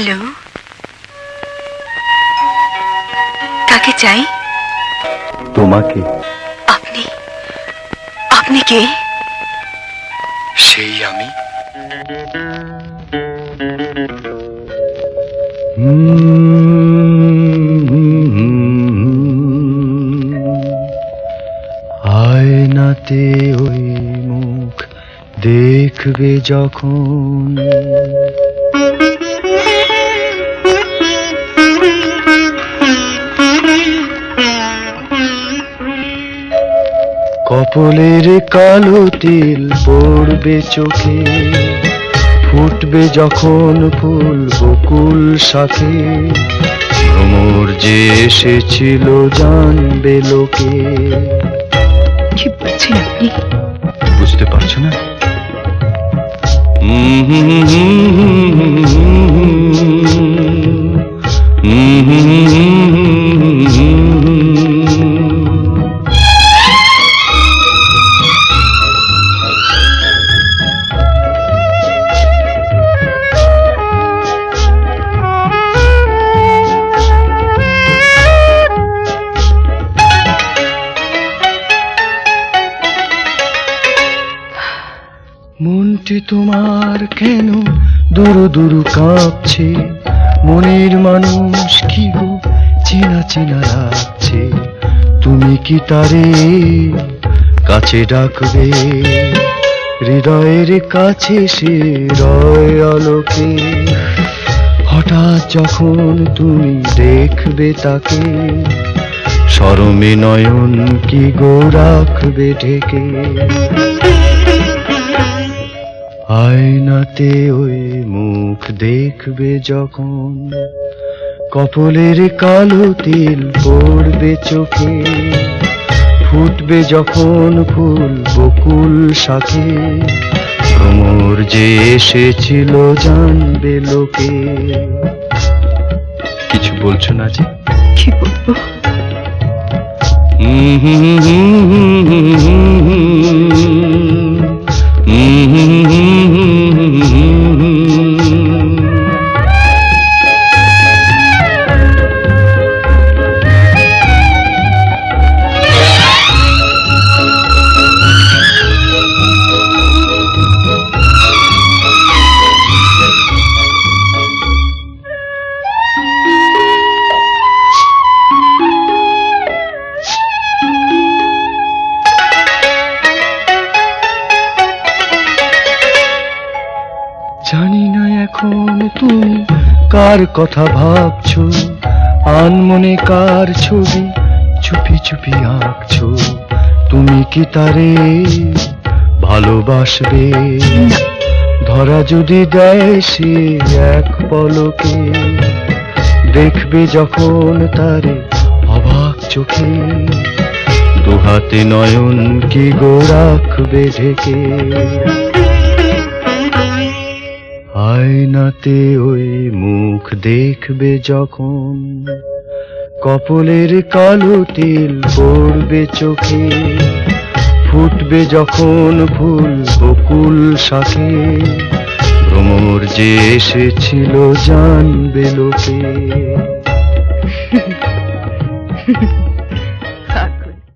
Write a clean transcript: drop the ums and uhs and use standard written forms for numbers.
Hello, কাকে চাই? তোমাকে। আপনি আপনি কে? সেই আমি। আয়নাতে ওই মুখ দেখবে যখন, কপলের কালো তিল পড়বে চোখে, ফুটবে যখন ফুল বকুল শাখে, ভ্রমর যে এসেছিল জানবে লোকে। কি বলছেন আপনি? বুঝতে পারছো না? মনটি তোমার কেন দুরু দুরু কাঁপছে, মনের মানুষ কি গো চেনা চেনা লাগছে, তুমি কি তারে কাছে ডাকবে? হৃদয়ের কাছে সে রয় আলোকে, হঠাৎ যখন তুমি দেখবে তাকে, শরমে নয়ন কি গো রাখবে ঢেকে। আয়নাতে ওই মুখ দেখবে যখন, কপলের কালো তিল পড়বে চোখে, ফুটবে যখন ফুল বকুল শাখে, ভ্রমর যে এসেছিল জানবে লোকে। কিছু বলছো না যে? কি বলবো? জানি না এখন তুমি কার কথা ভাবছো, আনমনে কার ছবি চুপি চুপি আঁকছো, তুমি কি তারে ভালোবাসবে? ধরা যদি দেয় সে এক পলকে, দেখবে যখন তারে অবাক চোখে, দুহাতে নয়ন কি গো রাখবে ঢেকে। আয়নাতে ওই মুখ দেখবে যখন, কপলের কালো তিল পড়বে চোখে, ফুটবে যখন ফুল বকুল শাখে, ভ্রমর যে এসেছিল জানবে লোকে।